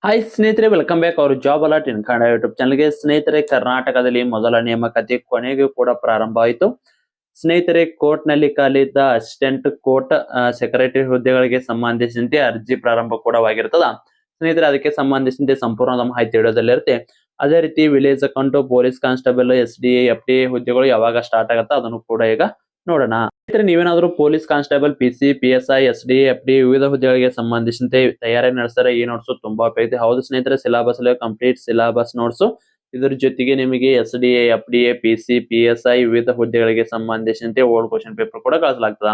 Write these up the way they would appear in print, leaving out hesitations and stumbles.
Hi ಸ್ನೇಹಿತರೆ, welcome back ಅವರು job alert ಇನ್ Kannada YouTube ಚಾನಲ್ಗೆ. ಸ್ನೇಹಿತರೆ, ಕರ್ನಾಟಕದಲ್ಲಿ ಮೊದಲ ನೇಮಕಾತಿ ಕೊನೆಗೂ ಕೂಡ ಪ್ರಾರಂಭ ಆಯಿತು. ಸ್ನೇಹಿತರೆ, ಕೋರ್ಟ್ ನಲ್ಲಿ ಖಾಲಿದ್ದ ಅಸಿಸ್ಟೆಂಟ್ ಕೋರ್ಟ್ ಸೆಕ್ರೆಟರಿ ಹುದ್ದೆಗಳಿಗೆ ಸಂಬಂಧಿಸಿದಂತೆ ಅರ್ಜಿ ಪ್ರಾರಂಭ ಕೂಡ ಆಗಿರ್ತದ. ಸ್ನೇಹಿತರೆ, ಅದಕ್ಕೆ ಸಂಬಂಧಿಸಿದಂತೆ ಸಂಪೂರ್ಣವಾದ ಮಾಹಿತಿ ವಿಡಿಯೋದಲ್ಲಿರುತ್ತೆ. ಅದೇ ರೀತಿ village account, police constable, SDA, FDA ಹುದ್ದೆಗಳು ಯಾವಾಗ ಸ್ಟಾರ್ಟ್ ಆಗುತ್ತಾ ಅದನ್ನು ಕೂಡ ಈಗ ನೋಡೋಣ. ಸ್ನೇಹಿತರೆ, ನೀವೇನಾದ್ರೂ police constable, PC, PSI, SDA, FDA ವಿವಿಧ ಹುದ್ದೆಗಳಿಗೆ ಸಂಬಂಧಿಸಿದಂತೆ ತಯಾರಿ ನಡೆಸ್ತಾರೆ. ಈ ನೋಟ್ಸ್ ತುಂಬಾ ಉಪಯುಕ್ತ. ಹೌದು ಸ್ನೇಹಿತರೆ, ಸಿಲೆಬಸ್ ಕಂಪ್ಲೀಟ್ ಸಿಲೆಬಸ್ ನೋಟ್ಸ್. ಇದ್ರ ಜೊತೆಗೆ ನಿಮಗೆ SDA, FDA, PC, PSI ವಿವಿಧ ಹುದ್ದೆಗಳಿಗೆ ಸಂಬಂಧಿಸಿದಂತೆ ಓಲ್ಡ್ ಕ್ವಶನ್ ಪೇಪರ್ ಕೂಡ ಕಳಿಸಲಾಗ್ತದ.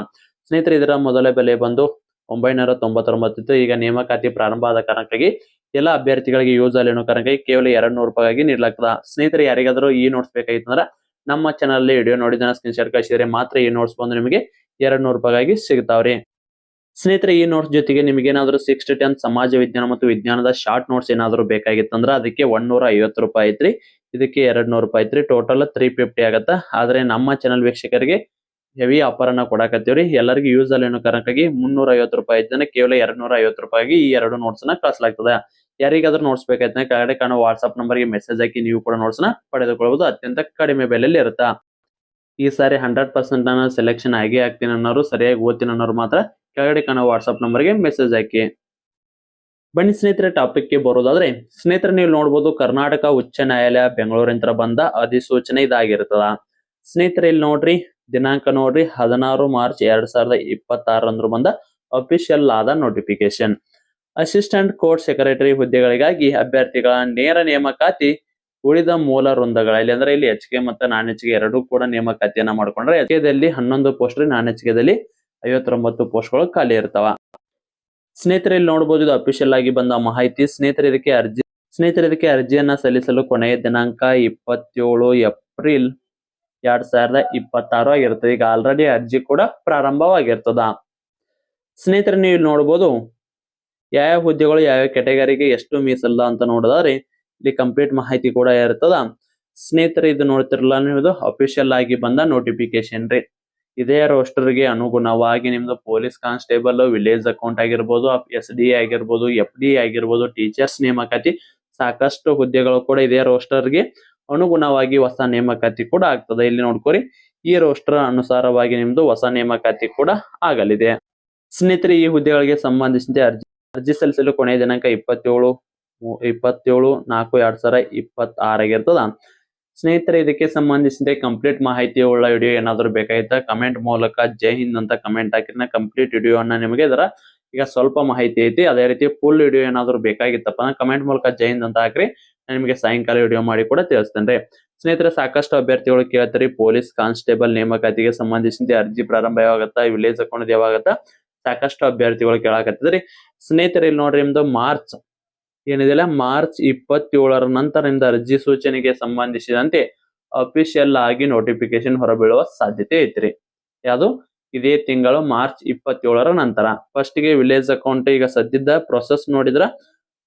ಸ್ನೇಹಿತರೆ, ಇದರ ಮೊದಲ ಬೆಲೆ ಬಂದು 999 ಇತ್ತು. ಈಗ ನೇಮಕಾತಿ ಪ್ರಾರಂಭ ಆದ ಕಾರಣಕ್ಕಾಗಿ ಎಲ್ಲ ಅಭ್ಯರ್ಥಿಗಳಿಗೆ ಯೂಸ್ ಅಲ್ಲಿ ಅನ್ನೋ ಕಾರಣಕ್ಕಾಗಿ ಕೇವಲ 200 ರೂಪಾಯಿಗಾಗಿ ನೀಡಲಾಗ್ತದ. ಸ್ನೇಹಿತರೆ, ಯಾರಿಗಾದ್ರೂ ಈ ನೋಟ್ಸ್ ಬೇಕಾಗಿತ್ತಂದ್ರೆ ನಮ್ಮ ಚಾನಲ್ ಅಲ್ಲಿ ವಿಡಿಯೋ ನೋಡಿದ ಸ್ಕ್ರೀನ್ ಶಾಟ್ ಕಳಿಸಿದ್ರೆ ಮಾತ್ರ ಈ ನೋಟ್ಸ್ ಬಂದು ನಿಮಗೆ 200 ರೂಪಾಯಿಗಾಗಿ ಸಿಗ್ತಾವ್ರಿ. ಸ್ನೇಹಿತರೆ, ಈ ನೋಟ್ಸ್ ಜೊತೆಗೆ ನಿಮಗೆ ಏನಾದ್ರು 6 to 10 ಸಮಾಜ ವಿಜ್ಞಾನ ಮತ್ತು ವಿಜ್ಞಾನದ ಶಾರ್ಟ್ ನೋಟ್ಸ್ ಏನಾದ್ರು ಬೇಕಾಗಿತ್ತಂದ್ರೆ ಅದಕ್ಕೆ 150 ರೂಪಾಯಿ ಐತ್ರಿ. ಇದಕ್ಕೆ 200 ರೂಪಾಯಿ ಐತ್ರಿ. ಟೋಟಲ್ 350 ಆಗತ್ತ. ಆದ್ರೆ ನಮ್ಮ ಚಾನಲ್ ವೀಕ್ಷಕರಿಗೆ ಹೆವಿ ಆಫರ್ ಅನ್ನ ಕೊಡಾಕತ್ತೀವ್ರಿ. ಎಲ್ಲರಿಗೂ ಯೂಸ್ ಅಲ್ಲಿ ಅನ್ನೋ ಕಾರಣಕ್ಕಾಗಿ 350 ರೂಪಾಯಿ ಇದ್ದಾನೆ ಕೇವಲ 250 ರೂಪಾಯಿಗೆ ಈ ಎರಡು ನೋಟ್ಸ್ ನ ಕಳಿಸಲಾಗ್ತದೆ. ಯಾರಿಗಾದ್ರೂ ನೋಟ್ಸ್ ಬೇಕಾಯ್ತಾನೆ ಕೆಳಗಡೆ ಕಾಣೋ ವಾಟ್ಸ್ಆಪ್ ನಂಬರ್ಗೆ ಮೆಸೇಜ್ ಹಾಕಿ ನೀವು ಕೂಡ ನೋಟ್ಸ್ ನ ಪಡೆದುಕೊಳ್ಳಬಹುದು. ಅತ್ಯಂತ ಕಡಿಮೆ ಬೆಲೆಯಲ್ಲಿ ಇರುತ್ತಾ. ಈ ಸಾರಿ 100% ನಾನು ಸೆಲೆಕ್ಷನ್ ಆಗೇ ಆಗ್ತೀನಿ ಅನ್ನೋರು, ಸರಿಯಾಗಿ ಓದ್ತೀನಿ ಅನ್ನೋರು ಮಾತ್ರ ಕೆಳಗಡೆ ಕಾಣೋ ವಾಟ್ಸ್ಆಪ್ ನಂಬರ್ಗೆ ಮೆಸೇಜ್ ಹಾಕಿ. ಬನ್ನಿ ಸ್ನೇಹಿತರೆ, ಟಾಪಿಕ್ ಗೆ ಬರೋದಾದ್ರೆ, ಸ್ನೇಹಿತರೆ ನೀವು ನೋಡ್ಬೋದು ಕರ್ನಾಟಕ ಉಚ್ಚ ನ್ಯಾಯಾಲಯ ಬೆಂಗಳೂರಿಂತ ಬಂದ ಅಧಿಸೂಚನೆ ಇದಾಗಿರ್ತದ. ಸ್ನೇಹಿತರೆ, ಇಲ್ಲಿ ನೋಡ್ರಿ, ದಿನಾಂಕ ನೋಡ್ರಿ 16 ಮಾರ್ಚ್ 2026 ಬಂದ ಅಫಿಷಿಯಲ್ ಆದ ನೋಟಿಫಿಕೇಶನ್. ಅಸಿಸ್ಟೆಂಟ್ ಕೋರ್ಟ್ ಸೆಕ್ರೆಟರಿ ಹುದ್ದೆಗಳಿಗಾಗಿ ಅಭ್ಯರ್ಥಿಗಳ ನೇರ ನೇಮಕಾತಿ ಉಳಿದ ಮೂಲ ವೃಂದಗಳಲ್ಲಿ ಅಂದ್ರೆ ಇಲ್ಲಿ HK ಮತ್ತು ನಾನ್ HK ಎರಡೂ ಕೂಡ ನೇಮಕಾತಿಯನ್ನ ಮಾಡ್ಕೊಂಡ್ರೆ HKದಲ್ಲಿ 11 ಪೋಸ್ಟ್, ನಾನ್ HKದಲ್ಲಿ 59 ಪೋಸ್ಟ್ಗಳು ಖಾಲಿ ಇರ್ತಾವ. ಸ್ನೇಹಿತರೆ, ಇಲ್ಲಿ ನೋಡಬಹುದು ಇದು ಅಫಿಷಿಯಲ್ ಆಗಿ ಬಂದ ಮಾಹಿತಿ. ಸ್ನೇಹಿತರೆ, ಇದಕ್ಕೆ ಅರ್ಜಿಯನ್ನ ಸಲ್ಲಿಸಲು ಕೊನೆಯ ದಿನಾಂಕ 27 ಏಪ್ರಿಲ್ 2026 ಆಗಿರ್ತದೆ. ಈಗ ಆಲ್ರೆಡಿ ಅರ್ಜಿ ಕೂಡ ಪ್ರಾರಂಭವಾಗಿರ್ತದ. ಸ್ನೇಹಿತರೆ, ನೀವು ಇಲ್ಲಿ ನೋಡಬಹುದು ಯಾವ ಹುದ್ದೆಗಳು ಯಾವ ಕ್ಯಾಟಗರಿಗೆ ಎಷ್ಟು ಮೀಸಲ್ಲ ಅಂತ ನೋಡಿದ್ರೆ ಇಲ್ಲಿ ಕಂಪ್ಲೀಟ್ ಮಾಹಿತಿ ಕೂಡ ಇರ್ತದ. ಸ್ನೇಹಿತರೆ, ಇದು ನೋಡ್ತಿರಲ್ಲ ನೀವು, ಅಫಿಷಿಯಲ್ ಆಗಿ ಬಂದ ನೋಟಿಫಿಕೇಶನ್ ರೀ. ಇದೇ ರೋಸ್ಟರ್ಗೆ ಅನುಗುಣವಾಗಿ ನಿಮ್ದು ಪೊಲೀಸ್ ಕಾನ್ಸ್ಟೇಬಲ್, ವಿಲೇಜ್ ಅಕೌಂಟ್ ಆಗಿರ್ಬೋದು, SDA ಆಗಿರ್ಬೋದು, FDA ಆಗಿರ್ಬೋದು, ಟೀಚರ್ಸ್ ನೇಮಕಾತಿ ಸಾಕಷ್ಟು ಹುದ್ದೆಗಳು ಕೂಡ ಇದೇ ರೋಸ್ಟರ್ಗೆ ಅನುಗುಣವಾಗಿ ಹೊಸ ನೇಮಕಾತಿ ಕೂಡ ಆಗ್ತದೆ. ಇಲ್ಲಿ ನೋಡ್ಕೊರಿ, ಈ ರೋಸ್ಟರ್ ಅನುಸಾರವಾಗಿ ನಿಮ್ದು ಹೊಸ ನೇಮಕಾತಿ ಕೂಡ ಆಗಲಿದೆ. ಸ್ನೇಹಿತರೆ, ಈ ಹುದ್ದೆಗಳಿಗೆ ಸಂಬಂಧಿಸಿದಂತೆ ಅರ್ಜಿ ಸಲ್ಲಿಸಲು ಕೊನೆಯ ದಿನಾಂಕ 27/4/2026 ಆಗಿರ್ತದ. ಸ್ನೇಹಿತರೆ, ಇದಕ್ಕೆ ಸಂಬಂಧಿಸಿದಂತೆ ಕಂಪ್ಲೀಟ್ ಮಾಹಿತಿ ಉಳ್ಳ ವಿಡಿಯೋ ಏನಾದ್ರು ಬೇಕಾಗಿತ್ತ ಕಮೆಂಟ್ ಮೂಲಕ ಜೈ ಹಿಂದ್ ಅಂತ ಕಮೆಂಟ್ ಹಾಕಿದ್ರೆ ಕಂಪ್ಲೀಟ್ ವಿಡಿಯೋ ಅನ್ನ ನಿಮಗೆ ಇದರ ಈಗ ಸ್ವಲ್ಪ ಮಾಹಿತಿ ಐತಿ. ಅದೇ ರೀತಿ ಫುಲ್ ವಿಡಿಯೋ ಏನಾದ್ರು ಬೇಕಾಗಿತ್ತಪ್ಪ ಕಮೆಂಟ್ ಮೂಲಕ ಜೈ ಹಿಂದ್ ಅಂತ ಹಾಕ್ರಿ. ನಿಮಗೆ ಸಾಯಂಕಾಲ ವಿಡಿಯೋ ಮಾಡಿ ಕೂಡ ತಿಳಿಸ್ತೇನೆ. ಸ್ನೇಹಿತರೆ, ಸಾಕಷ್ಟು ಅಭ್ಯರ್ಥಿಗಳು ಕೇಳ್ತಾರೆ ಪೊಲೀಸ್ ಕಾನ್ಸ್ಟೇಬಲ್ ನೇಮಕಾತಿಗೆ ಸಂಬಂಧಿಸಿದಂತೆ ಅರ್ಜಿ ಪ್ರಾರಂಭ ಯಾವಾಗತ್ತಾ, ವಿಲೇಜ್ ಅಕೌಂಟ್ ಯಾವಾಗತ್ತಾ, ಸಾಕಷ್ಟು ಅಭ್ಯರ್ಥಿಗಳು ಕೇಳಾಕತ್ತಿದ್ರಿ. ಸ್ನೇಹಿತರೆ, ಇಲ್ಲಿ ನೋಡ್ರಿ, ನಿಮ್ದು ಮಾರ್ಚ್ ಏನಿದೆಯಲ್ಲ ಮಾರ್ಚ್ 27 ನಂತರ ನಿಮ್ದು ಅರ್ಜಿ ಸೂಚನೆಗೆ ಸಂಬಂಧಿಸಿದಂತೆ ಅಫಿಷಿಯಲ್ ಆಗಿ ನೋಟಿಫಿಕೇಶನ್ ಹೊರಬೀಳುವ ಸಾಧ್ಯತೆ ಐತ್ರಿ. ಯಾವುದು ಇದೇ ತಿಂಗಳು ಮಾರ್ಚ್ 27 ನಂತರ. ಫಸ್ಟ್ ಗೆ ವಿಲೇಜ್ ಅಕೌಂಟ್ ಈಗ ಸದ್ಯದ ಪ್ರೊಸೆಸ್ ನೋಡಿದ್ರ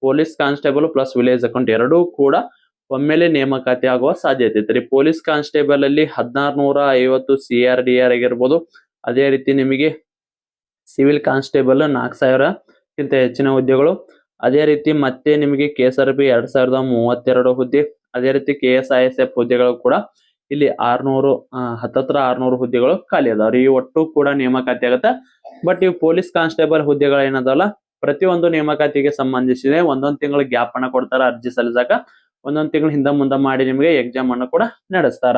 police constable plus village account ಎರಡೂ ಕೂಡ ಒಮ್ಮೆಲೆ ನೇಮಕಾತಿ ಆಗುವ ಸಾಧ್ಯತೆ ಐತ್ರಿ. ಪೊಲೀಸ್ ಕಾನ್ಸ್ಟೇಬಲ್ ಅಲ್ಲಿ 1650 CRDR ಆಗಿರ್ಬೋದು. ಅದೇ ರೀತಿ ನಿಮಗೆ ಸಿವಿಲ್ ಕಾನ್ಸ್ಟೇಬಲ್ 4000ಕ್ಕಿಂತ ಹೆಚ್ಚಿನ ಹುದ್ದೆಗಳು. ಅದೇ ರೀತಿ ಮತ್ತೆ ನಿಮಗೆ KSRP 2032 ಹುದ್ದೆ. ಅದೇ ರೀತಿ KSISF ಹುದ್ದೆಗಳು ಕೂಡ ಇಲ್ಲಿ 600 ಹುದ್ದೆಗಳು ಖಾಲಿ ಅದಾವ್ರಿ. ಈ ಒಟ್ಟು ಕೂಡ ನೇಮಕಾತಿ ಆಗತ್ತ. ಬಟ್ ಇವು ಪೊಲೀಸ್ ಕಾನ್ಸ್ಟೇಬಲ್ ಹುದ್ದೆಗಳು ಏನದಲ್ಲ, ಪ್ರತಿಯೊಂದು ನೇಮಕಾತಿಗೆ ಸಂಬಂಧಿಸಿದ ಒಂದೊಂದು ತಿಂಗಳ ಗ್ಯಾಪ್ ಅನ್ನ ಕೊಡ್ತಾರ. ಅರ್ಜಿ ಸಲ್ಲಿಸಾಕ ಒಂದೊಂದು ತಿಂಗಳು ಹಿಂದೆ ಮುಂದೆ ಮಾಡಿ ನಿಮಗೆ ಎಕ್ಸಾಮ್ ಅನ್ನು ಕೂಡ ನಡೆಸ್ತಾರ.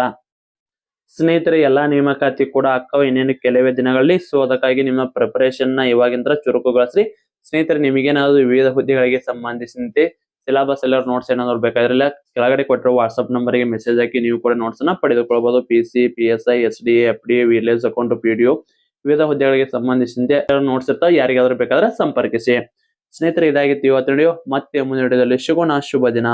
ಸ್ನೇಹಿತರೆ, ಎಲ್ಲಾ ನೇಮಕಾತಿ ಕೂಡ ಅಕ್ಕವ ಇನ್ನೇನು ಕೆಲವೇ ದಿನಗಳಲ್ಲಿ. ಸೊ ಅದಕ್ಕಾಗಿ ನಿಮ್ಮ ಪ್ರಿಪರೇಷನ್ ನ ಇವಾಗಿಂದ ಚುರುಕುಗೊಳಿಸ್ರಿ. ಸ್ನೇಹಿತರೆ, ನಿಮಗೇನಾದ್ರು ವಿವಿಧ ಹುದ್ದೆಗಳಿಗೆ ಸಂಬಂಧಿಸಿದಂತೆ ಸಿಲೆಬಸ್ ಎಲ್ಲ ನೋಟ್ಸ್ ಏನಾದ್ರು ಬೇಕಾದ್ರೆಲ್ಲ ಕೆಳಗಡೆ ಕೊಟ್ಟಿರೋ ವಾಟ್ಸ್ಆಪ್ ನಂಬರ್ಗೆ ಮೆಸೇಜ್ ಹಾಕಿ ನೀವು ಕೂಡ ನೋಟ್ಸ್ ಅನ್ನ ಪಡೆದುಕೊಳ್ಳಬಹುದು. PC, PSI, SDA, FDA, village account, PDO ವಿವಿಧ ಹುದ್ದೆಗಳಿಗೆ ಸಂಬಂಧಿಸಿದಂತೆ ನೋಟ್ಸ್ ಇರ್ತಾವ. ಯಾರಿಗಾದ್ರೂ ಬೇಕಾದ್ರೆ ಸಂಪರ್ಕಿಸಿ. ಸ್ನೇಹಿತರೆ, ಇದಾಗಿತ್ತು ಇವತ್ತು ವಿಡಿಯೋ. ಮತ್ತೆ ಮುಂದಿನ ವಿಡಿಯೋದಲ್ಲಿ ಸಿಗೋಣ. ಶುಭ ದಿನ.